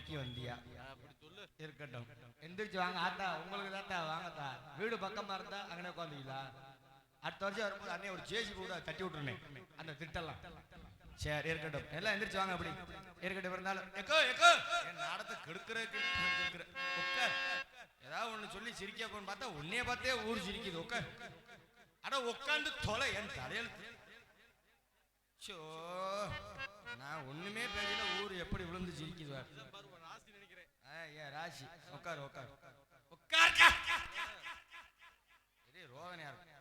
துணைக்கு வந்தியா? இருக்கட்டும், எந்திரிச்சு வாங்க ஆத்தா, உங்களுக்கு தாத்தா வாங்கத்தா. வீடு பக்கமா இருந்தா அங்கே உட்காந்துங்களா? அடுத்த வருஷம் வரும்போது அண்ணே ஒரு ஜேசி கூட தட்டி விட்டுருனேன் அந்த திட்டெல்லாம். சரி இருக்கட்டும், எல்லாம் எந்திரிச்சு வாங்க. அப்படி இருக்கட்டும். இருந்தாலும் எக்கோ எக்கோ என் நாடத்தை கெடுக்கிறதுக்கு ஏதாவது ஒண்ணு சொல்லி சிரிக்கணும்னு பார்த்தா உன்னைய பார்த்தே ஊர் சிரிக்குது. அட உட்காந்து தொலை என் தலையெழுத்து. சோ நான் ஒண்ணுமே பேசல, ஊர் எப்படி விழுந்து சிரிக்குது. ராசி உட்காரு உட்காரு உட்காரு. ரோதனையா இருக்கு.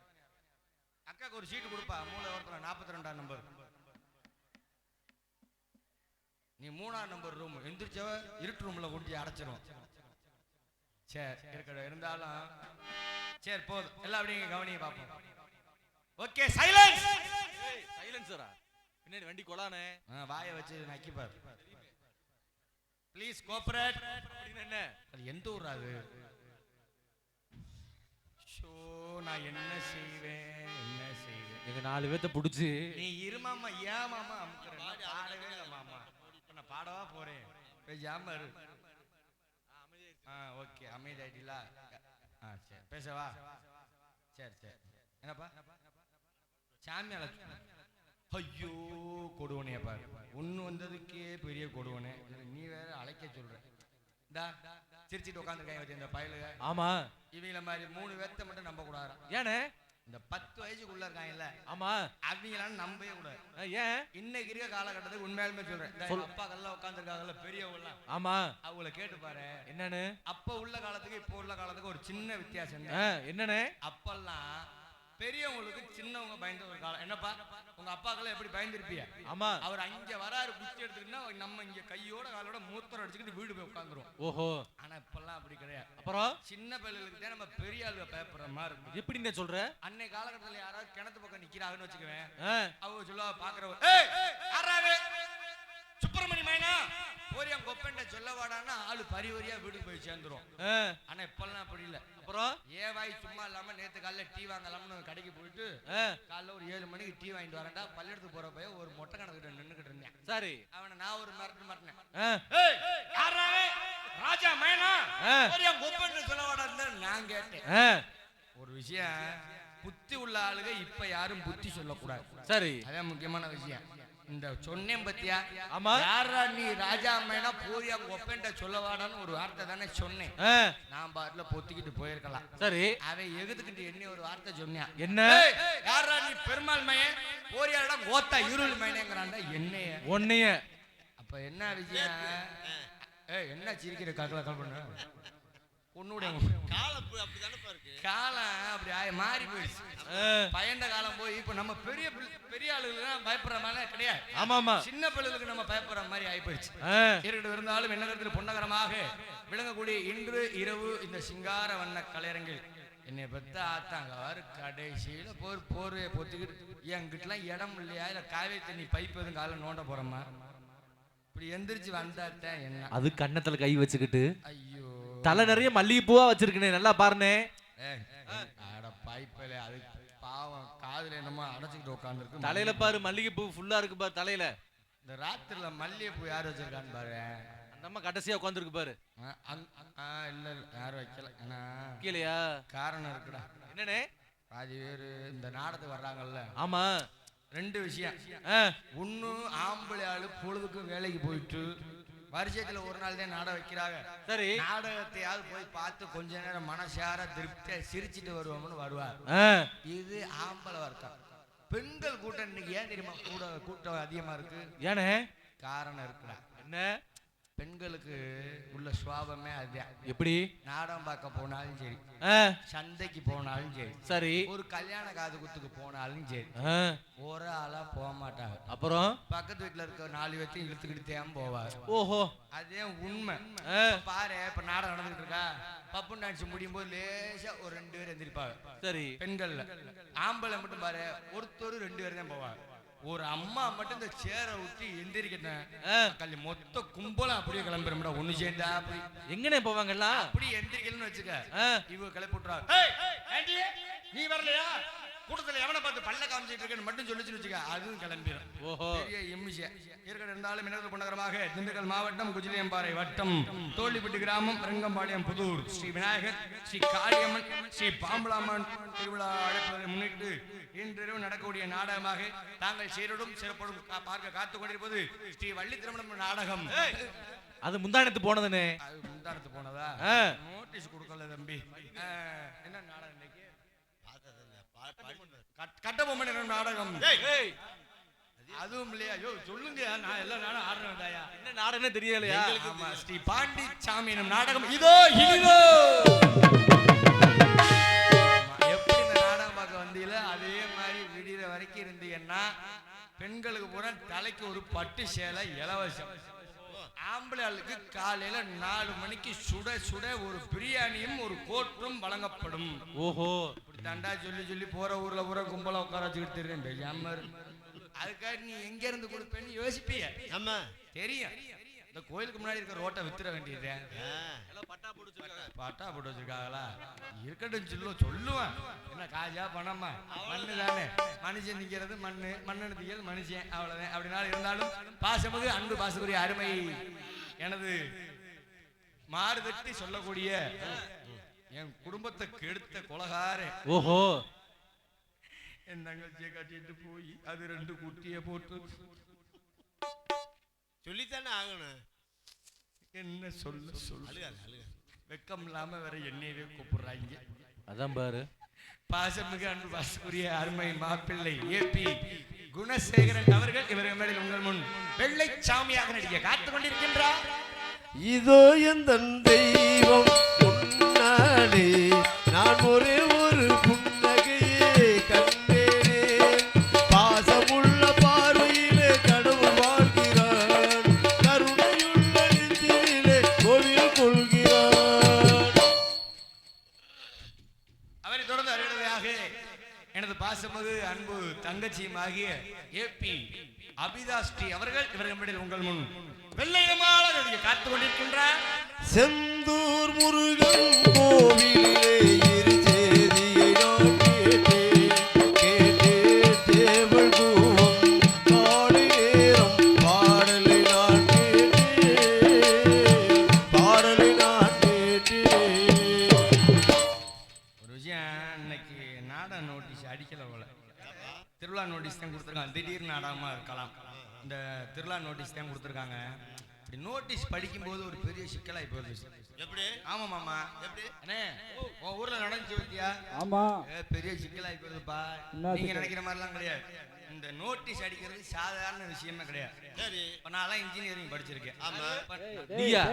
அக்காக்கு ஒரு சீட்டு கொடுப்பா, மூளை ஓரத்துல 42ஆம் நம்பர். நீ 3ஆம் நம்பர் ரூம் எந்திரிச்சவ இருட்டு ரூம்ல கொண்டு அடைச்சிரும். சரி இருக்கட்டும். இருந்தாலும் சரி போதும், எல்லாம் அப்படிங்க கவனிங்க பாப்போம். Okay silence. சைலன்ஸரா? பின்னாடி வண்டி கொலானே. வாயை வச்சு நக்கி பாரு. Please cooperate. என்ன அது எந்த ஊர் அது? ஷோ நான் என்ன செய்வேன் என்ன செய்வேன்? எங்க 4 பேத்த புடிச்சு நீ இருமாமா ஏமாமா அமுக்குற. பாடவே இல்ல மாமா, நான் பாடவா போறேன். பேசாம இரு. ஓகே அமைதியாயிட்டீங்களா? சரி பேசவா? சரி சரி. என்னப்பா சாமியால? ஐயோ கொடுவனே பாரு, ஒண்ணு வந்ததுக்கே பெரிய கொடுவனே. நீ வேற அழைக்க சொல்ற. சிரிச்சிட்டு உட்காந்துருக்காங்க இந்த பயலுக. ஆமா, இவங்கள மாதிரி 3 பேர்த்த மட்டும் நம்ப கூடாது. ஏனே? இந்த 10 வயசுக்குள்ள இருக்காங்கல்ல, ஆமா, அவங்களாம் நம்பவே கூடாது. ஏன்? இன்னைக்கு இருக்க காலகட்டத்துக்கு உண்மையாலுமே சொல்றேன். அப்பா கல்ல உட்காந்துருக்காங்கல்ல பெரியவங்க, ஆமா, அவங்கள கேட்டு பாரு என்னன்னு. அப்ப உள்ள காலத்துக்கு இப்ப உள்ள காலத்துக்கு ஒரு சின்ன வித்தியாசம். என்னன்னு? அப்பெல்லாம் பெரியவங்களுக்கு சின்னவங்க பயந்த ஒரு காலம். என்னப்பா உங்க அப்பாக்கெல்லாம் எப்படி பயந்துருப்பிய? ஆமா, அவர் அங்க வராரு குச்சி எடுத்துக்கிட்டா நம்ம இங்க கையோட காலோட மூத்தரம் அடிச்சுக்கிட்டு வீடு போய் உட்காந்துரும். ஓஹோ. ஆனா இப்பெல்லாம் அப்படி கிடையாது. அப்புறம் சின்ன பிள்ளைகளுக்கு நம்ம பெரிய ஆளுக பயப்படுற மாதிரி இருக்கும். எப்படி என்ன சொல்ற? அன்னை காலகட்டத்துல யாராவது கிணத்து பக்கம் நிக்கிறாங்கன்னு வச்சுக்குவேன், அவங்க சொல்ல பாக்குறவங்க சுப்பிரமணி மைனா போரியா கொப்பண்ட சொல்லவாடான்னா ஆளு பரிவரியா வீட்டுக்கு போய் சேர்ந்துரும். ஆனா இப்பெல்லாம் அப்படி இல்ல. அப்புறம் வாய் சும்மா இல்லாம நேத்து காலைல டீ வாங்கலாம்னு கடைக்கு போயிட்டு காலைல ஒரு 7 மணிக்கு டீ வாங்கிட்டு வரேன்டா, பள்ளியெடுத்து போற பையன் ஒரு மொட்டை கணக்கிட்ட நின்னுக்கிட்டு இருந்தேன். சரி, அவனை நான் ஒரு மிரட்டினேன். ராஜா மைனா போரியா கொப்பண்ட சொல்லவாடா நான் கேட்டேன். ஒரு விஷயம், புத்தி உள்ள ஆளுங்க இப்ப யாரும் புத்தி சொல்லக்கூடாது. சரி, அதான் முக்கியமான விஷயம். இந்த சொன்னேன் பத்தியா? ஆமா, யாரா நீ ராஜா அம்மைனா போய் அங்க ஒப்பேன்ட்ட சொல்லவாடான்னு ஒரு வார்த்தை தானே சொன்னேன். நான் பாட்டுல பொத்திக்கிட்டு போயிருக்கலாம். சரி, அவன் எகுதுக்கிட்டு என்ன ஒரு வார்த்தை சொன்னான். என்ன? யாரா நீ பெருமாள் மையன் போரியாடா கோத்தா இருள் மைனேங்கிறான்டா. என்னைய ஒன்னைய. அப்ப என்ன விஷயம்? என்ன சிரிக்கிற காக்கல கால் பண்ண உன்னுடைய காலம் அப்படி மாறி போயிடுச்சு. பயந்த காலம் போய் இப்ப நம்ம பெரிய பெரிய ஆளுகளுக்கு பயப்படுற மாதிரி கிடையாது. ஆமா ஆமா, சின்ன பிள்ளைகளுக்கு நம்ம பயப்படுற மாதிரி ஆகி போயிடுச்சு. இருக்கட்டும். இருந்தாலும் என்னிடத்தில் பொன்னகரமாக விளங்கக்கூடிய இன்று இரவு இந்த சிங்கார வண்ண கலையரங்கில் என்னை பத்த ஆத்தாங்க வாரு கடைசியில போர்வையை பொத்துக்கிட்டு என்கிட்டலாம் இடம் இல்லையா, இல்ல காவேரி தண்ணி பைப் எதுவும் கால நோண்ட போறோமா? இப்படி எந்திரிச்சு வந்தாட்டேன். என்ன அது கண்ணத்துல கை வச்சுக்கிட்டு ஐயோ தலை நிறைய மல்லிகை பூவா வச்சிருக்கனே, நல்லா பாருனே. அட பைப்பல அது பாவம் காதுல என்னமோ அடைச்சிக்கிட்டு உட்காந்துருக்கு. தலையில பாரு மல்லிகை பூ ஃபுல்லா இருக்கு பாரு தலையில. இந்த ராத்திரில மல்லிகை பூ யார் வச்சிருக்கான்னு பாரு. அந்த அம்மா கடைசியா உட்காந்துருக்கு பாரு. இல்ல யாரும் வைக்கல. ஏன்னா கீழையா காரணம் இருக்குடா. என்னன்னே? பாதி பேரு இந்த நாடத்துக்கு வர்றாங்கல்ல. ஆமா, 2 விஷயம். ஒண்ணு ஆம்பளை ஆளு பொழுதுக்கும் வேலைக்கு போயிட்டு வருஷத்துல ஒரு நாள் தான் நாடகம் வைக்கிறாங்க. சரி, நாடகத்தையாவது போய் பார்த்து கொஞ்ச நேரம் மனசார திருப்தியா சிரிச்சுட்டு வருவோம்னு வருவார். இது ஆம்பளை வர்க்கம். பெண்கள் கூட்டம் இன்னைக்கு ஏன் தெரியுமா கூட்டம் அதிகமா இருக்கு? ஏனே? காரணம் இருக்குடா. என்ன? பெண்களுக்கு உள்ள சுவாபமே அதுதான். எப்படி? நாடகம் பார்க்க போனாலும் சரி, சந்தைக்கு போனாலும் சரி, சரி, ஒரு கல்யாண காது குத்துக்கு போனாலும் சரி, ஒரு ஆளா போக மாட்டாங்க. அப்புறம் பக்கத்து வீட்டுல இருக்க 4 பேர்த்தையும் இழுத்துக்கிட்டு தான் போவார். ஓஹோ, அதே உண்மை. பாரு, இப்ப நாடகம் நடந்துட்டு இருக்கா, பப்பு டான்ஸ் முடியும் போது லேசா ஒரு 2 பேர் எந்திரிப்பாங்க. சரி, பெண்கள்ல. ஆம்பளை மட்டும் பாரு, ஒருத்தர் 2 பேர் தான் போவாங்க. ஒரு அம்மா மட்டும் இந்த சேரை விட்டு எந்திரிக்கிட்டேன் மொத்த கும்பலம் அப்படியே கிளம்பிடும்டா. ஒண்ணு சேர்ந்தா அப்படி எங்கனே போவாங்கல்ல, அப்படி எந்திரிக்கலன்னு வச்சுக்க, இவங்க கிளப்பி விட்டுறாங்க. நீ வரலையா? கூட்டத்துல எவனை பார்த்து பல்ல காமிச்சிட்டு இருக்கேன்னு மட்டும் சொல்லிச்சுன்னு வச்சுக்க அதுவும் கிளம்பிடும். ஓஹோ பெரிய எம்மிஷ இருக்கிற இருந்தாலும் மினரல் கொண்டகரமாக திண்டுக்கல் மாவட்டம் குஜிலியம்பாறை வட்டம் தோல்லிப்பட்டி கிராமம் ரங்கம்பாளையம் புதூர் ஸ்ரீ விநாயகர் ஸ்ரீ காளியம்மன் ஸ்ரீ பாம்புலாம்மன் திருவிழா அழைப்பதை முன்னிட்டு இன்றிரவு நடக்கக்கூடிய நாடகமாக தாங்கள் சீரடும் சிறப்படும் பார்க்க காத்துக் கொண்டிருப்பது ஸ்ரீ வள்ளி திருமணம் நாடகம். அது முந்தானத்து போனதுனே. அது முந்தானத்து போனதா? நோட்டீஸ் கொடுக்கல தம்பி. என்ன நாடகம் இன்னைக்கு? கட்டபொம்மன் நாடகம். அதுவும் இல்லையா? ஐயோ சொல்லுங்க, நான் எல்லா நாடகம் ஆடுறேன். என்ன நாடகம்னே தெரியலையா? ஆமா, ஸ்ரீ பாண்டிச்சாமி நாடகம் இதோ இனிதோ. எப்படி இந்த நாடகம் பார்க்க வந்தீங்களோ அதே மாதிரி விடிகிற வரைக்கும் இருந்தீங்கன்னா பெண்களுக்கு பூரா தலைக்கு ஒரு பட்டு சேலை இலவசம். ஆம்பளை ஆளுக்கு காலையில 4 மணிக்கு சுட சுட ஒரு பிரியாணியும் ஒரு கோட்டும் வழங்கப்படும். ஓஹோ இப்படி தண்டா சொல்லி போற ஊர்ல பூரா கும்பலா உட்கார வச்சுக்கிட்டு தெரியும். அதுக்காக நீ எங்க இருந்து கொடுப்பேன்னு யோசிப்பிய. ஆமா தெரியும். இந்த கோயிலுக்கு முன்னாடி இருக்க ரோட்டை வித்துற வேண்டியது. பட்டா போட்டு வச்சிருக்காங்களா? இருக்கட்டும் சொல்லுவேன். என்ன காஜா பணமா? மண்ணு தானே. மனுஷன் நிக்கிறது மண்ணு, மண்ணு திக்கிறது மனுஷன், அவ்வளவுதான். அப்படினாலும் இருந்தாலும் பாசமுது அன்பு பாசக்குரிய அருமை எனது மாறுதட்டி சொல்லக்கூடிய என் குடும்பத்தை கெடுத்த கொலகாரே. ஓஹோ என் தங்கச்சியை கட்டிட்டு போய் அது 2 குட்டியை போட்டு சொல்லித்தானே ஆகணும். என்ன சொல்ல வெக்கம் இல்லாம வேற என்னையவே கூப்பிடுறாங்க. அதான் பாரு. பாசமிகு அன்பு பாசக்குரிய அருமை மாப்பிள்ளை ஏபி குணசேகரன் அவர்கள் இவர்கள் மேலே உங்கள் முன் வெள்ளை சாமியாக நடிக்க காத்துக் கொண்டிருக்கின்றார். இதோ என் தெய்வம் முன்னாடி நான் ஒரே ஒரு புன்னகையே கண்டேனே. பாசமுள்ள பார்வையிலே கடவுள் வாழ்கிறான், கருணையுள்ள நெஞ்சிலே கோவில் கொள்கிறான். அவரை தொடர்ந்து அறிவுரையாக எனது பாசமிகு அன்பு தங்கச்சியும் ஆகிய ஏபி அபிதாஸ்ரீ அவர்கள் இவர்கள் உங்கள் முன் வெள்ளையமாக நடிக்க காத்துக் கொண்டிருக்கின்றார். செந்தூர் முருகன் கோவிலே இரு சேதியை நான் கேட்டேன் தேவள் கூவம் காலை நேரம் பாடலை நான் கேட்டேன். ஒரு விஷயம், இன்னைக்கு நாடக நோட்டீஸ் அடிக்கல போல. திருவிழா நோட்டீஸ் தான் கொடுத்துருக்காங்க. திடீர் நாடகமா இருக்கலாம். இந்த திருவிழா நோட்டீஸ் தான் கொடுத்துருக்காங்க. இப்படி நோட்டீஸ் படிக்கும்போது ஒரு பெரிய சிக்கலாகி போயிடுச்சு. எப்படி? ஆமா மாமா. எப்படி அண்ணே உன் ஊர்ல நடந்துச்சு பத்தியா? ஆமா பெரிய சிக்கலாகி போயிடுதுப்பா. நீங்க நினைக்கிற மாதிரிலாம் கிடையாது. இந்த நோட்டீஸ் அடிக்கிறது சாதாரண விஷயமே கிடையாது. சரி, இப்ப நான் இன்ஜினியரிங் படிச்சிருக்கேன். ஆமா. நீயா?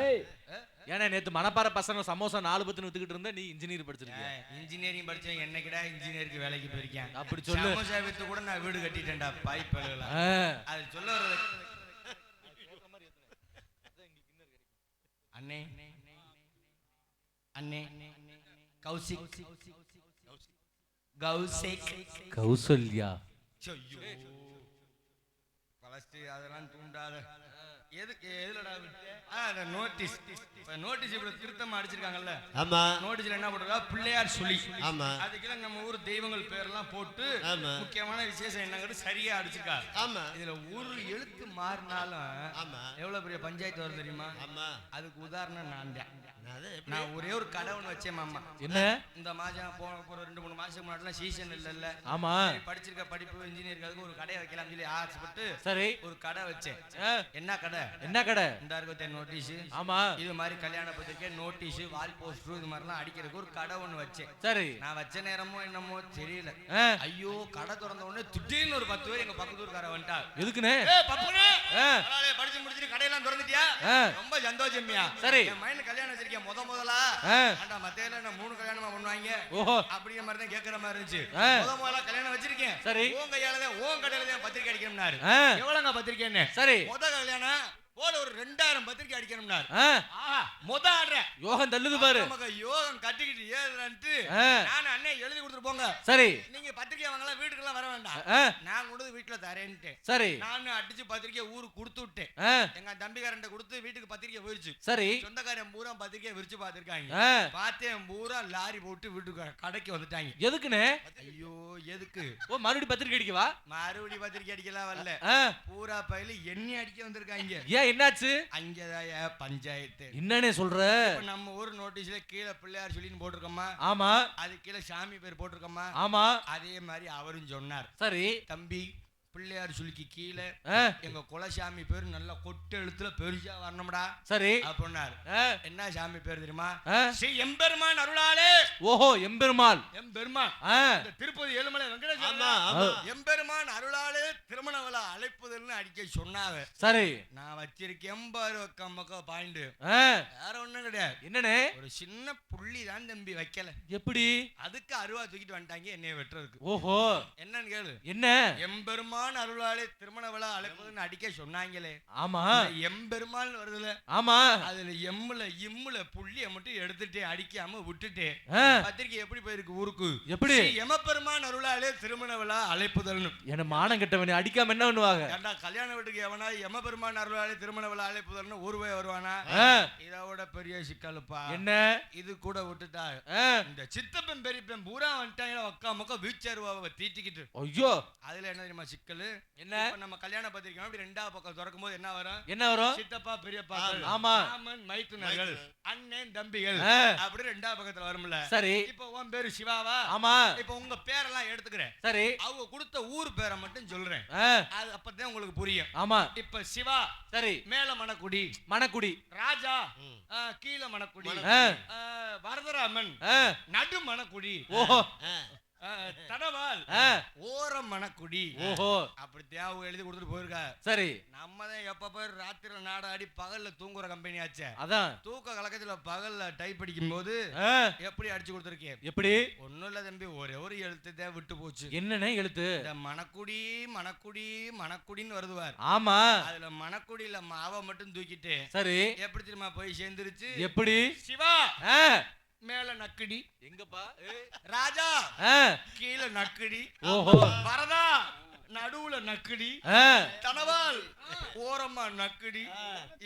ஏன்னா நேத்து மணப்பாறை பசங்க சமோசா 4 பத்து வித்துக்கிட்டு இருந்த நீ இன்ஜினியர் படிச்சிருக்க. இன்ஜினியரிங் படிச்சேன். என்னைக்கிடா இன்ஜினியருக்கு வேலைக்கு போயிருக்கேன்? அப்படி சொல்லு. சமோசா வித்து கூட நான் வீடு கட்டிட்டேன்டா பைப்பல. அது சொல்ல வர்றது அண்ணே அண்ணே கௌசிக் கௌசிக் கௌசல்யா. பலஸ்ட் அதெல்லாம் தூண்டாத. எதுக்கு எதுலடா விட்டு? அந்த நோட்டீஸ். நோட்டீஸ் இப்படி திருத்தமா அடிச்சிருக்காங்கல்ல. ஆமா. நோட்டீஸ்ல என்ன போட்டுருக்கா? பிள்ளையார் சொல்லி. ஆமா. அதுக்குள்ள நம்ம ஊர் தெய்வங்கள் பேரெல்லாம் போட்டு ஆமா. முக்கியமான விசேஷம் என்னங்கிறது சரியா அடிச்சிருக்கா. ஆமா. இதுல ஒரு எழுத்து மாறினாலும் ஆமா. எவ்வளவு பெரிய பஞ்சாயத்து வரும் தெரியுமா? ஆமா. அதுக்கு உதாரணம் நான் தான். நான் ஒரே ஒரு கடை ஒண்ணு வச்சேன் மாமா. என்ன? இந்த மாசம் போற 2-3 மாசத்துக்கு முன்னாடி சீசன் இல்ல. ஆமா. படிச்சிருக்க படிப்பு இன்ஜினியரிங் அதுக்கு ஒரு கடை வைக்கலாம் சொல்லி ஆசைப்பட்டு சரி ஒரு கடை வச்சேன். என்ன கடை? என்ன கடை? இந்த இருக்க நோட்டீஸ். ஆமா. இது மாதிரி கல்யாண பத்திரிக்கை நோட்டீஸ் வால் போஸ்டர் இது மாதிரிலாம் அடிக்கிறதுக்கு ஒரு கடை ஒண்ணு வச்சேன். சரி. நான் வச்ச நேரமோ என்னமோ தெரியல. ஐயோ கடை திறந்த உடனே திடீர்னு ஒரு 10 பேர் எங்க பக்கத்து ஊர்க்கார வந்துட்டா. எதுக்குனே? பப்புனே படிச்சு முடிச்சுட்டு கடையெல்லாம் திறந்துட்டியா? ரொம்ப சந்தோஷம்யா. சரி. என் மைண்ட் கல்யாணம் வச்சிருக்கேன் முதலா. ஆண்டா மத்தையில என்ன 3 கல்யாணமா பண்ணுவாங்க. ஓஹோ அப்படிங்கிற மாதிரி தான் கேட்கற மாதிரி இருந்துச்சு. முதலா கல்யாணம் வச்சிருக்கேன். சரி. உன் கையால தான் உன் கடையில தான் பத்திரிக்கை அடிக்கணும்னாரு. எவ்வளவுங்க பத்திரிக்கைன்னு? சரி. முத கல்யாணம் போல ஒரு 2000 பத்திரிக்கை அடிக்கணும்னாரு. ஆ, ஆஹா மொத ஆடுற யோகம் தள்ளுது பாரு. நமக்கு யோகம் கட்டிக்கிட்டு ஏறுறேன்ட்டு ஆ, நான் அண்ணே எழுதி கொடுத்துட்டு போங்க, சரி. நீங்க பத்திரிக்கை வாங்கலாம், வீட்டுக்கெல்லாம் வர வேண்டாம், ஆ, நான் கொண்டு வீட்டுல தரேன்ட்டு சரி. நானும் அடிச்சு பத்திரிக்கை ஊருக்கு கொடுத்து விட்டேன். ஆ, எங்க தம்பிக்காரன்ட்ட கொடுத்து வீட்டுக்கு பத்திரிக்கை போயிருச்சு. சரி. சொந்தக்காரன் பூரா பத்திரிக்கை விரிச்சு பாத்துருக்காங்க. ஆ, பார்த்தேன் பூரா லாரி போட்டு வீட்டுக்கு கடைக்கு வந்துட்டாங்க. எதுக்குண்ணே? ஐயோ எதுக்கு ஓ, மறுபடியும் பத்திரிக்கை அடிக்கவா? மறுபடி பத்திரிக்கை அடிக்கலாம் வரல, ஆ, பூரா பயில எண்ணி அடிக்க வந்திருக்காங்க. ஏன் என்னாச்சு? அங்கதாய பஞ்சாயத்து. என்னன்னே சொல்ற? இப்ப நம்ம ஊர் நோட்டீஸ்ல கீழே பிள்ளையார் சொல்லின்னு போட்டிருக்கோமா, ஆமா அது கீழே சாமி பேர் போட்டிருக்கோமா, ஆமா, அதே மாதிரி அவரும் சொன்னார். சரி. தம்பி பிள்ளையார் சொல்லிக்கு கீழே ஆ, எங்க குலசாமி பேரு நல்லா கொட்டு எழுத்துல பெருசா வரணும்டா சரி. அப்படின்னாரு. ஆ, என்ன சாமி பேர் தெரியுமா? ஆ, ஸ்ரீ எம்பெருமான் அருளாலே. ஓஹோ, எம்பெருமாள். எம்பெருமான் ஆ, இந்த திருப்பதி ஏழுமலை ஆமா வெங்கடேஸ்வரர் ஆமா எம்பெருமான் அருளாலே திருமண விழா அழைப்புதல்னு அடிக்க சொன்னாங்க. சரி. நான் வச்சிருக்கேன் பாரு பக்கம் பாயிண்ட், ஆ, வேற ஒண்ணும் கிடையாது, என்னண்ணே? ஒரு சின்ன புள்ளி தான் தம்பி வைக்கல, எப்படி? அதுக்கு அருவா தூக்கிட்டு வந்துட்டாங்க என்னைய வெட்டுறதுக்கு. ஓஹோ, என்னன்னு கேளு. என்ன? எம்பெருமான் அருளாலே திருமண விழா அழைப்புதல்னு அடிக்க சொன்னாங்களே, ஆமா இந்த எம்பெருமான் வருதுல, ஆமா. அதுல எம்முல இம்முல புள்ளிய மட்டும் எடுத்துட்டு அடிக்காம விட்டுட்டு ஆ, பத்திரிக்கை எப்படி போயிருக்கு ஊருக்கு? எப்படி? ஸ்ரீ எமப்பெருமான் அருளாலே திருமண விழா அழைப்புதல்னு. என்ன மானம் கெட்டவனே, அடிக்காம என்ன பண்ணுவாங்க? ஏண்டா கல்யாண வீட்டுக்கு எவனா எமப்பெருமான் அருளாலே திருமண விழா அழைப்புதல்னு ஒருவே வருவானா? ஆ, இதோட பெரிய சிக்கலுப்பா. என்ன? இது கூட விட்டுட்டா ஆ, இந்த சித்தப்பன் பெரியப்பன் பூரா வந்துட்டாங்க ஒக்கா மொக்க வீச்சருவாவை தீட்டிக்கிட்டு. ஐயோ, அதுல என்ன தெரியுமா சிக்கல்? என்ன? இப்ப நம்ம கல்யாண பத்திரிக்கை அப்படி 2வது பக்கம் திறக்கும் போது என்ன வரும்? என்ன வரும்? சித்தப்பா பெரியப்பா ஆமா. மாமன் மைத்துனர்கள் அண்ணன் தம்பிகள் ஆ, அப்படி 2வது பக்கத்துல வரும்ல. சரி. இப்ப உன் பேரு சிவாவா? ஆமா, இப்ப உங்க பேரெல்லாம் எடுத்துக்கிறேன், சரி. அவங்க கொடுத்த ஊர் பேரை மட்டும் சொல்றேன், ஆ, அது அப்பதான் உங்களுக்கு புரியும். ஆமா, இப்ப சிவா சரி. மேல மணக்குடி, மணக்குடி. ராஜா கீழ மணக்குடி, ஆ, வரதராமன் ஆ, நடு மணக்குடி, ஓஹோ, தடவால் ஆ, ஓரம் மணக்குடி. ஓஹோ, அப்படித்தான் அவங்க எழுதி கொடுத்துட்டு போயிருக்கா. சரி. நம்ம தான் எப்ப பேர் ராத்திரில நாடாடி பகல்ல தூங்குற கம்பெனி ஆச்சே. அதான். தூக்க கலக்கத்துல பகல்ல டைப் அடிக்கும் போது ஆ, எப்படி அடிச்சு கொடுத்துருக்கேன்? எப்படி? ஒண்ணும் இல்ல தம்பி, ஒரே ஒரு எழுத்து தான் விட்டு போச்சு. என்னண்ணே எழுத்து? இந்த மணக்குடி மணக்குடி மணக்குடின்னு வருதுவார். ஆமா, அதுல மணக்குடியில மாவை மட்டும் தூக்கிட்டு சரி. எப்படி தெரியுமா போய் சேர்ந்துருச்சு? எப்படி? சிவா ஆ, மேல நக்குடி, எங்கப்பா? ராஜா ஆ, கீழ நக்குடி, ஓஹோ, வரதா நடுவுல நக்குடி, ஆ, தனவால் ஓரமா நக்குடி.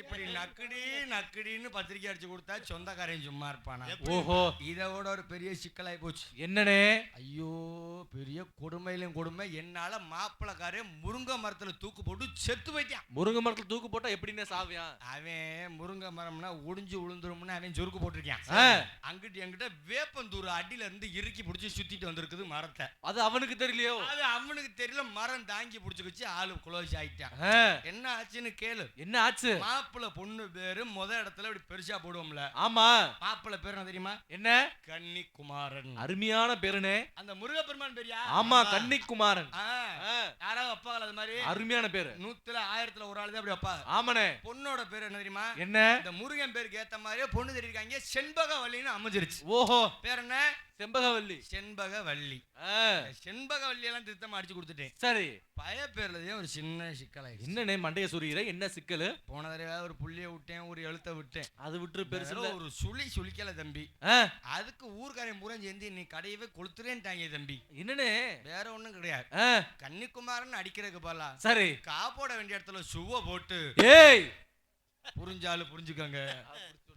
இப்படி நக்குடி நக்குடின்னு பத்திரிக்கை அடிச்சு கொடுத்தா சொந்தக்காரன் சும்மா இருப்பானா? ஓஹோ, இதோட ஒரு பெரிய சிக்கலாய் போச்சு. என்னண்ணே? ஐயோ பெரிய கொடுமையிலும் கொடுமை. என்னால மாப்பிளக்காரன் முருங்கை மரத்துல தூக்கு போட்டு செத்து போயிட்டான். முருங்கை மரத்துல தூக்கு போட்டா எப்படின்னு சாவியான்? அவன் முருங்கை மரம்னா ஒடிஞ்சு விழுந்துரும்னு அவன் சொருக்கு போட்டிருக்கான். ஆ, அங்கிட்டு என்கிட்ட வேப்பந்தூர் அடியில இருந்து இறுக்கி பிடிச்சி சுத்திட்டு வந்திருக்குது மரத்தை. அது அவனுக்கு தெரியலையோ? அது அவனுக்கு தெரியல, மரம் தாங்கி பிடிச்சுக்கிச்சு, ஆளு குளோஸ் ஆயிட்டான். ஆ, என்ன ஆச்சுன்னு கேளு. என்ன ஆச்சு? மாப்பிள்ள பொண்ணு பேரு முத இடத்துல இப்படி பெருசா போடுவோம்ல, ஆமா. மாப்பிள்ள பேரு என்ன தெரியுமா? என்ன? கன்னிக்குமாரன். அருமையான பேருனே. அந்த முருகப்பெருமான் பேரியா? ஆமா, கன்னிக்குமாரன். ஆ, யாராவது அப்பாவில் அது மாதிரி அருமையான பேரு. 100ல 1000ல ஒரு ஆள் தான் அப்படி அப்பா. ஆமாண்ணே. பொண்ணோட பேரு என்ன தெரியுமா? என்ன? இந்த முருகன் பேருக்கு ஏத்த மாதிரியே பொண்ணு தெரியிருக்காங்க, செண்பகவல்லின்னு அமைஞ்சிருச்சு. ஓஹோ, பேர் என்ன? செம்பகவல்லி. செண்பகவல்லி. ஆ, செண்பகவல்லி எல்லாம் திருத்தமா அடிச்சு கொடுத்துட்டேன். சரி. பய பேர்லதான் ஒரு சின்ன சிக்கலாயிடுச்சு. என்னண்ணே மண்டைய சுரியிற? என்ன சிக்கலு? போன தடவை ஒரு புள்ளிய விட்டேன், ஒரு எழுத்த விட்டேன், அது விட்டு பெருசு பெருசுல ஒரு சுளிக்கல தம்பி. ஆ, அதுக்கு ஊர்காரன் பூரா சேர்ந்து நீ கடையவே கொளுத்துறேன்ட்டாங்க தம்பி. என்னண்ணே? வேற ஒண்ணும் கிடையாது, ஆ, கன்னிக்குமாரன் அடிக்கிறதுக்கு பாலா சரி. காப்போட வேண்டிய இடத்துல சுவ போட்டு, ஏய், புரிஞ்சாலும் புரிஞ்சுக்கங்க,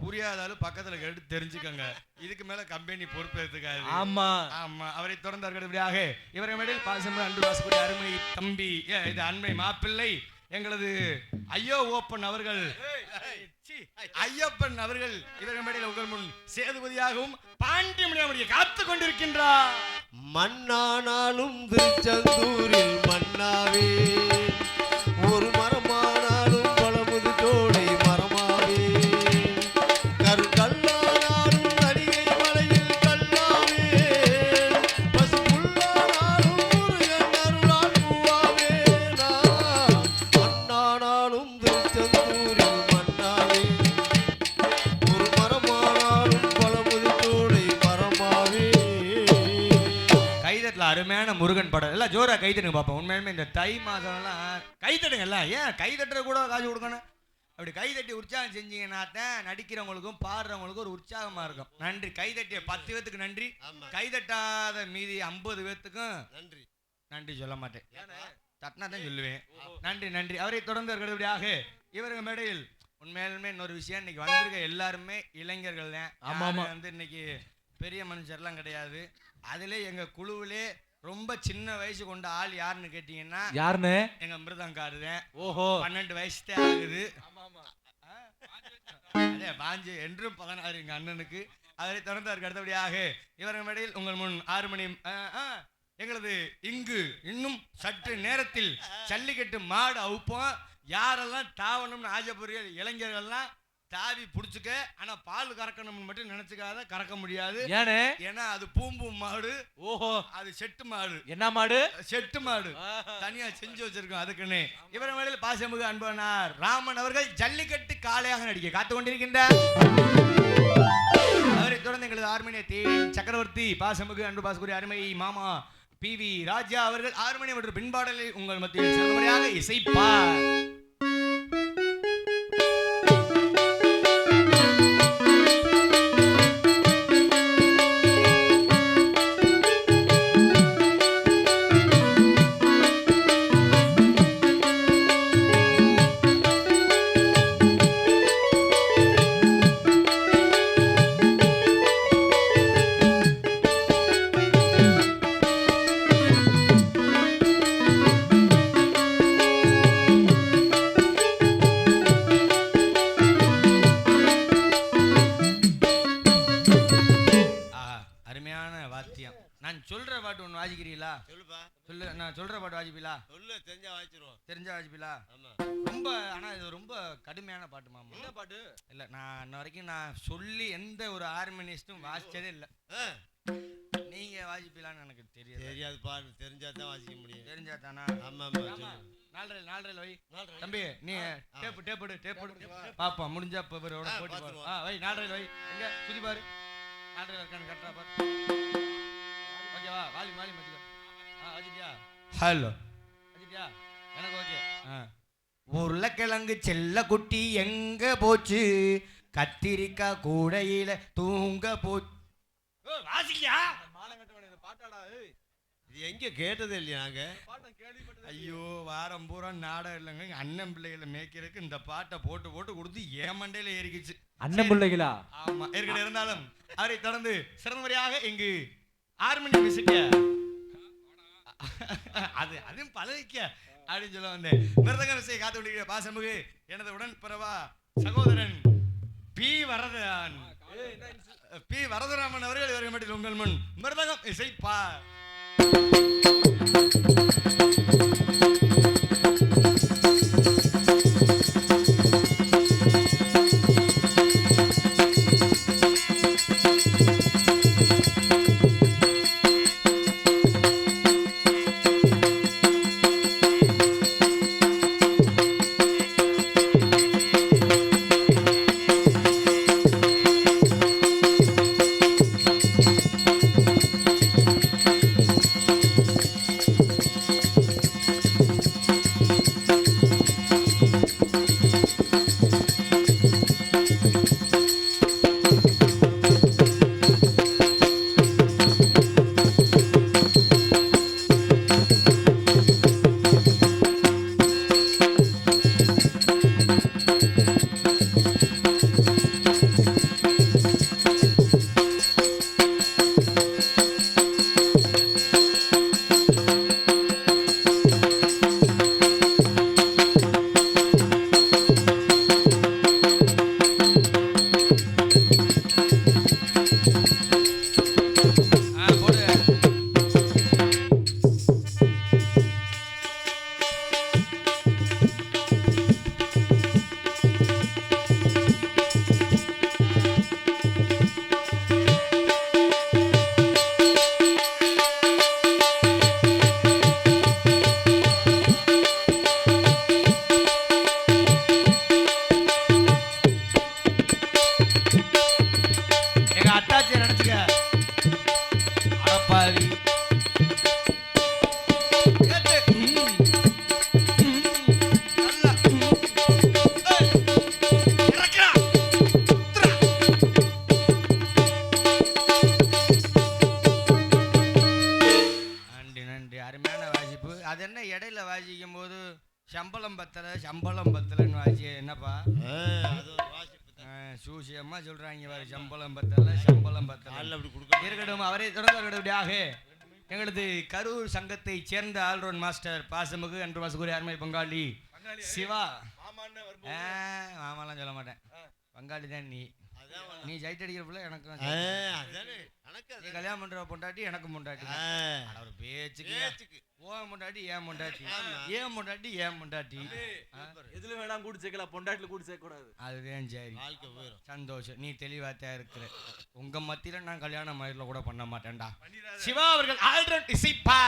புரியாதாலும் பக்கத்துல கேட்டு தெரிஞ்சுக்கங்க. இதுக்கு மேல கம்பெனி பொறுப்பேற்றுக்காது. ஆமா. ஆமா, அவரை தொடர்ந்தார்கள். இப்படியாக இவர்கள் மேடையில் பாசம் அன்பு வாசக்கூடிய அருமை தம்பி, இது அண்மை மாப்பிள்ளை எங்களது ஐயோ ஓப்பன் அவர்கள், ஐயப்பன் அவர்கள் இவர்கள் மேடையில் உங்கள் முன் சேதுபதியாகவும் பாண்டியமணியை காத்து கொண்டிருக்கின்றார். மண்ணானாலும் திருச்செந்தூரில் மண்ணாவே, ஒரு மரமானாலும் பழமுது தோடை மரமாவே, கருங்கல்லானாலும் தடிகை மலையில் கல்லாவே, பசுப்புல்லானாலும் முருகன் அருளால் பூவாவே. மண்ணானாலும் திருச்செந்தூரில் மண்ணாவே, ஒரு மரமானாலும் பழமுது தோடை மரமாவே. கைதட்டல அருமையான முருகன் படம் எல்லாம் ஜோரா கைதட்டுங்க பாப்போம். உண்மையுமே இந்த தை மாதம் எல்லாம் கைதட்டுங்க எல்லாம். ஏன் கைதட்டுற கூட காசு கொடுக்கணும்? அப்படி கைதட்டி உற்சாகம் செஞ்சீங்கன்னா தான் நடிக்கிறவங்களுக்கும் பாடுறவங்களுக்கும் ஒரு உற்சாகமா இருக்கும். நன்றி. கைதட்டிய 10 பேத்துக்கு நன்றி. கைதட்டாத மீதி 50 பேத்துக்கும் நன்றி. நன்றி சொல்ல மாட்டேன், தட்டினா தான் சொல்லுவேன். நன்றி நன்றி. அவரை தொடர்ந்து அடுத்தபடியாக இவருங்க மேடையில் உண்மையாலுமே இன்னொரு விஷயம், இன்னைக்கு வந்திருக்க எல்லாருமே இளைஞர்கள் தான். வந்து இன்னைக்கு பெரிய மனுஷர்லாம் கிடையாது. அதுல எங்க குழுவிலே ரொம்ப சின்ன வயசு கொண்ட ஆள் யாருன்னு கேட்டீங்கன்னா யாருன்னு எங்க மிருதங்காரு தான். ஓஹோ 12 வயசுதே ஆகுது. அதே 5 என்றும் 16 எங்க அண்ணனுக்கு. அவரை தொடர்ந்தாருக்கு. அடுத்தபடியாக இவர்கள் மேடையில் உங்கள் முன் 6 மணி எங்களது இங்கு இன்னும் சற்று நேரத்தில் ஜல்லிக்கட்டு மாடு அவுப்போம். யாரெல்லாம் தாவணும்னு ஆசைப்படுற இளைஞர்கள்லாம் தாவி புடிச்சுக்க. ஆனா பால் கறக்கணும்னு மட்டும் நினைச்சுக்காத, கறக்க முடியாது. ஏன்னா அது பூம்பூ மாடு. ஓஹோ, அது செட்டு மாடு. என்ன மாடு? செட்டு மாடு. தனியா செஞ்சு வச்சிருக்கோம் அதுக்குன்னு. இவர மேடையில் பாசமிகு அன்பனார் ராமன் அவர்கள் ஜல்லிக்கட்டு காளையாக நடிக்க காத்து கொண்டிருக்கின்றார். அவரை தொடர்ந்து எங்களது ஆர்மேனிய தேன் சக்கரவர்த்தி பாசமிகு அன்பு பாசகுரி அருமை மாமா PV ராஜா அவர்கள் ஆர்மேனிய மற்றும் பின்பாடலை உங்கள் மத்தியில் சிறப்புரையாக இசைப்பார். நான் சொல்ற பாட்டு ஒன்று வாசிக்கிறீங்களா? சொல்லுப்பா. சொல்லு. நான் சொல்ற பாட்டு வாசிப்பீங்களா? சொல்லு. தெரிஞ்சா வாசிச்சிருவோம். தெரிஞ்சா வாசிப்பீங்களா? ஆமா. ரொம்ப ஆனா இது ரொம்ப கடுமையான பாட்டு மாமா. என்ன பாட்டு? இல்ல நான் இன்ன வரைக்கும் நான் சொல்லி எந்த ஒரு ஹார்மோனிஸ்டும் வாசிச்சதே இல்ல. நீங்க வாசிப்பீங்களான்னு எனக்கு தெரியாது. தெரியாது பாட்டு. தெரிஞ்சா தான் வாசிக்க முடியும். தெரிஞ்சா தானா? ஆமா ஆமா. 4 வை தம்பி. நீ டேப் பாப்போம். முடிஞ்சா போட்டி பாரு. வை 4 வை. எங்க சுத்தி பாரு. 4 இருக்கான்னு கரெக்டா பாரு. ஓகேவா? வாலி மச்சிக்க. அஜித்தியா? ஹலோ அஜித்தியா? எனக்கு ஓகே. உருளைக்கிழங்கு செல்ல குட்டி எங்க போச்சு? கத்திரிக்காய் கூடையில தூங்க போச்சு. வாசிக்கியா? பாட்டாடா. இது எங்க கேட்டது இல்லையா? நாங்க ஐயோ வாரம் பூரா நாடகம் இல்லைங்க. எங்க அண்ணன் பிள்ளைகளை மேய்க்கிறதுக்கு இந்த பாட்டை போட்டு கொடுத்து ஏமண்டையில ஏறிக்குச்சு. அண்ணன் பிள்ளைகளா? ஆமா. ஏற்கனவே இருந்தாலும் அவரை தொடர்ந்து சிறந்தவரையாக இங்கு ஹார்மோனியம் மியூசிக்க அதையும் பழகிக்க அப்படின்னு சொல்ல வந்தேன். மிருதங்க விசையை காத்து விடுகிற பாசமுகு எனது உடன்பிறவா சகோதரன் பி வரதராமன் அவர்கள் இவர்கள் மட்டும் உங்கள் முன் மிருதகம் இசைப்பார். சம்பளம் பத்தலன்னு வாசி என்னப்பா அது ஒரு வாசிப்பு தான். சூசியம்மா சொல்றாங்க பாரு சம்பளம் பத்தல சம்பளம் பத்தல காலைல அப்படி கொடுக்க இருக்கட்டும். அவரே தொடர்புடையாக எங்களது கரூர் சங்கத்தை சேர்ந்த ஆல்ரவுண்ட் மாஸ்டர் பாசமுகு அன்று மாசுகுரி அருமை பங்காளி சிவா. மாமாலாம் சொல்ல மாட்டேன், பங்காளி தான் நீ. நீ ஜைட் அடிக்கிறப்பல எனக்கு நீ கல்யாணம் பண்ற பொண்டாட்டி எனக்கு பொண்டாட்டி. ஒரு பேச்சுக்கு ஓன் பொண்டாட்டி ஏன் பொண்டாட்டி, ஏன் பொண்டாட்டி ஏன் பொண்டாட்டி. எதுல வேணாம் கூடி சேர்க்கலாம், பொண்டாட்டில கூடி சேர்க்க கூடாது. அதுதான் சரி, சந்தோஷம். நீ தெளிவாத்தான் இருக்கிற. உங்க மத்தியில நான் கல்யாண மயிரில கூட பண்ண மாட்டேன்டா. சிவா அவர்கள் ஆல்ரவுண்ட் இசைப்பா.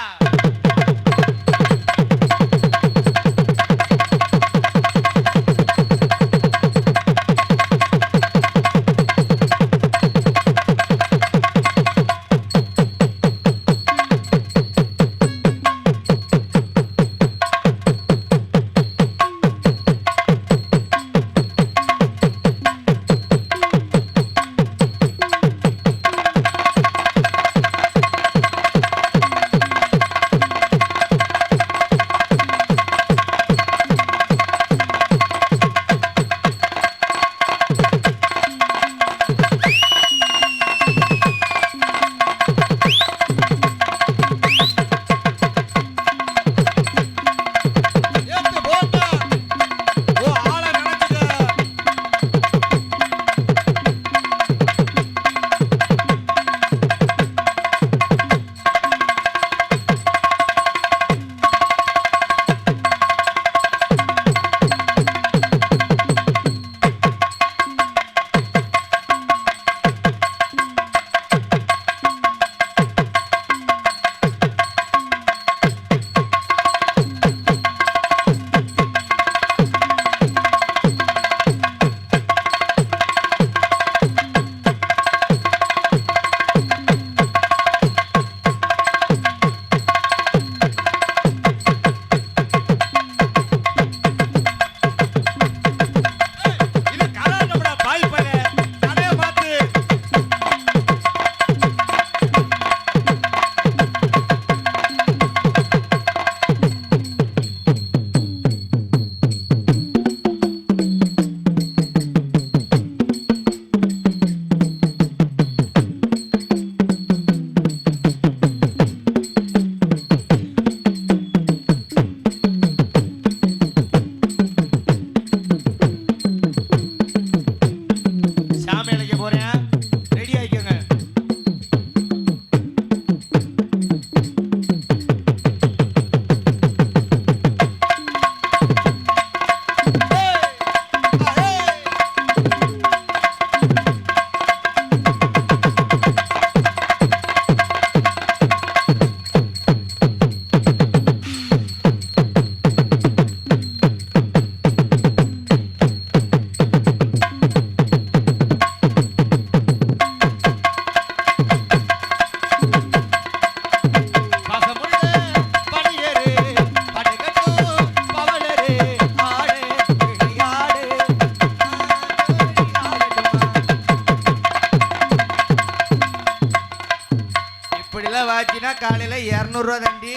காலையில 200 ரூபா தண்டி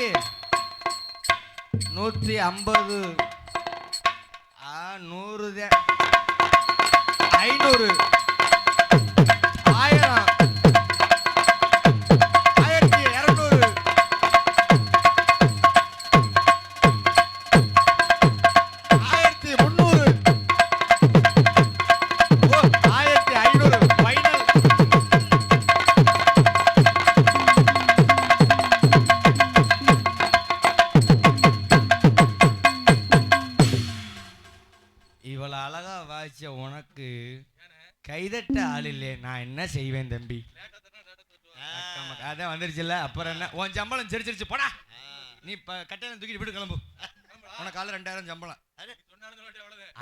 150 100 500 1000 1200 1300 1500 ஃபைனல். இவ்வளவு அழகா வாய்ச்ச உனக்கு கைதட்ட ஆள் இல்லையே, நான் என்ன செய்வேன் தம்பி? அதான் வந்துருச்சுல்ல, அப்புறம் என்ன? உன் சம்பளம் சிரிச்சிருச்சு போடா. நீ கட்டையில தூக்கிட்டு போயிட்டு கிளம்பு. உனக்கு காலைல 2000 சம்பளம்.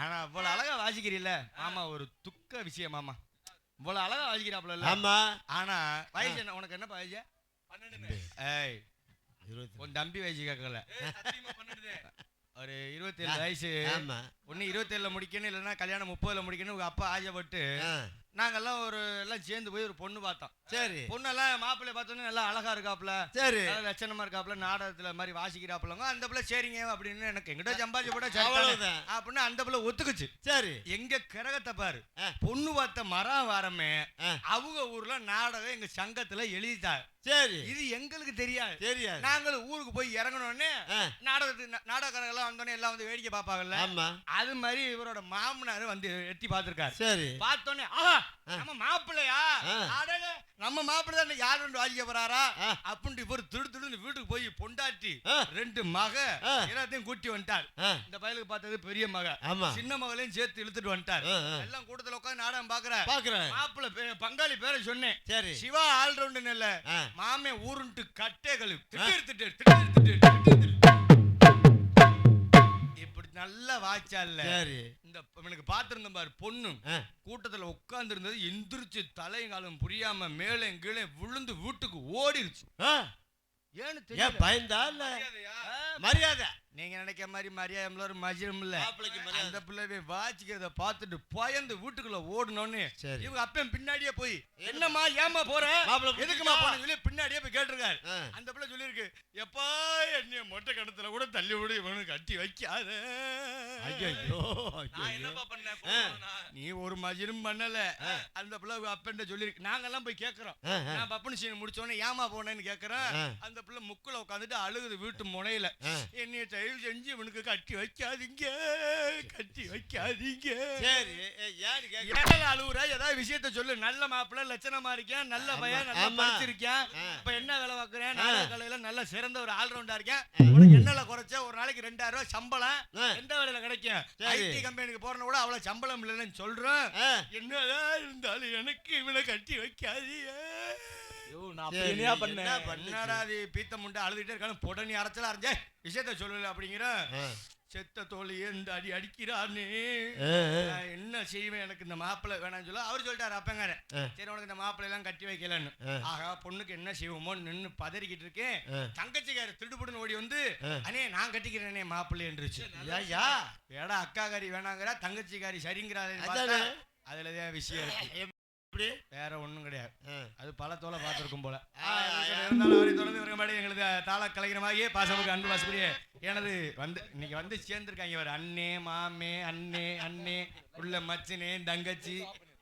ஆனா இவ்வளவு அழகா வாசிக்கிறீல்ல மாமா, ஒரு துக்க விஷயம் மாமா. இவ்வளவு அழகா வாசிக்கிறாப்ல. ஆமா. ஆனா வயசு என்ன உனக்கு? என்ன வயசு? 12. ஏய், உன் தம்பி வயசு கேட்கல, ஒரு 27 வயசு. ஒன்னு 27ல முடிக்கணும், இல்லைன்னா கல்யாணம் 30ல முடிக்கணும். உங்க அப்பா ஆசைப்பட்டு நாங்கெல்லாம் எல்லாம் சேர்ந்து போய் ஒரு பொண்ணு பார்த்தோம். சரி பொண்ணெல்லாம் மாப்பிள்ளை பார்த்தோன்னே நல்லா அழகா இருக்காப்புல, சரி நல்லா லட்சணமா இருக்காப்புல, நாடகத்துல மாதிரி வாசிக்கிறாப்புலங்க. அந்த பிள்ளை சரிங்க அப்படின்னு எனக்கு எங்கிட்ட சம்பாதிச்சு போட்டா அவ்வளவுதான். அப்படின்னு அந்த பிள்ளை ஒத்துக்குச்சு. சரி எங்க கிரகத்தை பாரு, பொண்ணு பார்த்த மரம் வாரமே அவங்க ஊர்ல நாடகம் எங்க சங்கத்துல எழுதிட்டாங்க. சரி இது எங்களுக்கு தெரியாது. தெரியாது. நாங்களும் ஊருக்கு போய் இறங்கணும்னே நாடகக்காரங்க எல்லாம் வந்தோடனே எல்லாம் வந்து வேடிக்கை பார்ப்பாங்கல்ல, ஆமா அது மாதிரி இவரோட மாமனார் வந்து எட்டி பார்த்திருக்காரு. சரி பார்த்தோன்னே ஆஹா நம்ம மாப்பிள்ளையா, நம்ம மாப்பிள்ளை தான் யார் ரெண்டு வாசிக்க போறாரா அப்படின்னு இவர் திடுன்னு வீட்டுக்கு போய் பொண்டாட்டி 2 மக எல்லாத்தையும் கூட்டி வந்துட்டார். இந்த பயலுக்கு பார்த்தது பெரிய மக, சின்ன மகளையும் சேர்த்து இழுத்துட்டு வந்துட்டார். எல்லாம் கூட்டத்துல உட்காந்து நாடகம் பாக்குறேன். மாப்பிள்ளை பங்காளி பேரை சொன்னேன். சரி சிவா ஆல்ரவுண்ட் இல்ல, மாமே ஊருன்ட்டு கட்டைகள் இப்படி நல்லா வாய்ச்சால. இந்த எனக்கு பாத்திருந்தேன் பாரு, பொண்ணு கூட்டத்துல உட்கார்ந்து இருந்தது எந்திரிச்சு தலைங்காலம் புரியாம மேலே கீழே விழுந்து வீட்டுக்கு ஓடிருச்சு. ஏன்னு தெரியல. பயந்தா இல்ல மரியாதை? நீங்க நினைக்கிற மாதிரி மரியாதை ஒரு மஜிரம் இல்ல. அந்த பிள்ளை வாச்சிக்கிறத பார்த்துட்டு பயந்து வீட்டுக்குள்ள ஓடணும்னு இவங்க அப்பயும் பின்னாடியே போய் என்னம்மா ஏமா போற, எதுக்குமா போன சொல்லி பின்னாடியே போய் கேட்டிருக்காரு. அந்த பிள்ளை சொல்லிருக்கு, எப்பா என்னைய மொட்டை கணத்துல கூட தள்ளி விடு, இவனுக்கு கட்டி வைக்காத. நீ ஒரு மஜிரும் பண்ணல. அந்த பிள்ளை அப்பன்ட்ட சொல்லிருக்கு. நாங்கெல்லாம் போய் கேட்கறோம். நான் பப்பனு சீன் முடிச்சோடனே ஏமா போனேன்னு கேட்கறேன். அந்த பிள்ளை முக்குல உட்காந்துட்டு அழுகுது வீட்டு முனையில. என்னைய தயவு செஞ்சு இவனுக்கு கட்டி வைக்காதீங்க, கட்டி வைக்காதீங்க. சரி அழுகுற, ஏதாவது விஷயத்த சொல்லு. நல்ல மாப்பிள்ளை, லட்சணமா இருக்கேன், நல்ல பையன், நல்லா படிச்சிருக்கேன், இப்ப என்ன வேலை பார்க்கறேன், நாடக கலையில நல்ல சிறந்த ஒரு ஆல்ரவுண்டா இருக்கேன், உனக்கு என்னல குறைச்ச ஒரு நாளைக்கு 2000 ரூபாய் சம்பளம் எந்த வேலையில கிடைக்கும், ஐடி கம்பெனிக்கு போறன கூட அவ்வளவு சம்பளம் இல்லைன்னு சொல்றேன். என்னதான் இருந்தாலும் எனக்கு இவனை கட்டி வைக்காதீங்க. பீத்த முண்டை அழுதுட்டே இருக்கானு பொடனி அரைச்சலா இருந்தே விஷயத்த சொல்லல அப்படிங்கிற செத்த தோழியே இந்த அடி அடிக்கிறான்னு என்ன செய்வேன். எனக்கு இந்த மாப்பிள்ளை வேணாம்னு சொல்ல அவர் சொல்லிட்டாரு அப்பங்கார. சரி உனக்கு இந்த மாப்பிள்ளை எல்லாம் கட்டி வைக்கலன்னு. ஆகா பொண்ணுக்கு என்ன செய்வோமோ நின்னு பதறிக்கிட்டு இருக்கேன். தங்கச்சிக்காரி திடுபுடுன்னு ஓடி வந்து அண்ணே நான் கட்டிக்கிறேனே மாப்பிள்ளை என்றுச்சு. ஏடா அக்காக்காரி வேணாங்கிற, தங்கச்சிக்காரி சரிங்கிறாரு. அதுலதான் விஷயம் இருக்கு, வேற ஒண்ணும் கிடையாது. அது பல தோலை பார்த்திருக்கும் போல. இருந்தாலும் அவரை தொடர்ந்து வரும்படி எங்களுக்கு தாள கலைஞரமாகிய பாசமுக்கு அன்பு வாசப்படியே எனது வந்து இன்னைக்கு வந்து சேர்ந்திருக்காங்க. இவர் அண்ணே மாமே அண்ணே அண்ணே உள்ள மச்சினே தங்கச்சி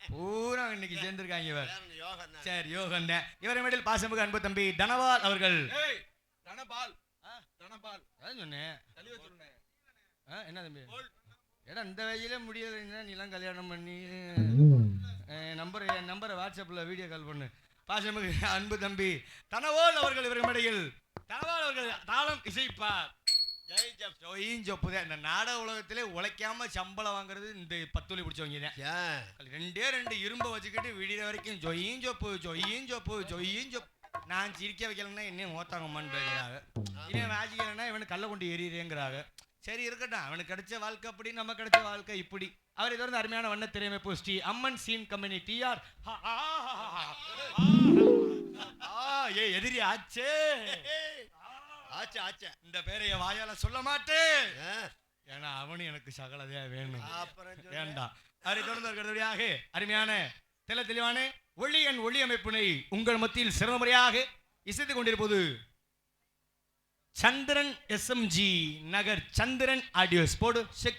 பூரா இன்னைக்கு சேர்ந்திருக்காங்க. இவர் சரி யோகன். இவரை மேடில் பாசமுக்கு அன்பு தம்பி தனபால் அவர்கள். சொன்னேன் என்ன தம்பி ஏடா இந்த வயதிலே முடியலைன்னா நீலாம் கல்யாணம் பண்ணி நம்பரை வாட்ஸ்அப்பில் வீடியோ கால் பண்ணு. பாசமிகு அன்பு தம்பி தனவால் அவர்கள் இவர்கள் மேடையில் தனவால் அவர்கள் தாளம் இசைப்பார். இந்த நாடக உலகத்திலே உழைக்காம சம்பளம் வாங்குறது இந்த 10 வழி பிடிச்சவங்க தான். 2 இரும்பை வச்சுக்கிட்டு விடிய வரைக்கும் ஜொய்யும் சொப்பு ஜொய்யும் சொப்பு ஜொய்யும் சொப்பு. நான் சிரிக்க வைக்கலன்னா என்ன மோத்தாங்கம்மான்னு பேசுறாங்க. இவன் வாசிக்கலன்னா இவனு கல்ல கொண்டு எறிகிறேங்கிறாங்க. சரி இருக்கட்டும், அவனுக்கு கிடைச்ச வாழ்க்கை அப்படி, நம்ம கிடைச்ச வாழ்க்கை இப்படி. அவரை தொடர்ந்து அருமையான வண்ண திரையமைப்பு ஸ்ரீ அம்மன் சீன் கம்பெனி டிஆர். ஏ எதிரி ஆச்சே ஆச்சே இந்த பேரைய வாயால சொல்ல மாட்டேன், ஏன்னா அவனு எனக்கு சகலதையா வேணும். வேண்டாம். அவரை தொடர்ந்து அருமையான தெளிவான ஒளி அமைப்பினை உங்கள் மத்தியில் சிறந்த முறையாக இசைத்துக் கொண்டிருப்பது சந்திரன் SMG நகர் சந்திரன் ஆடியோஸ் போடு 6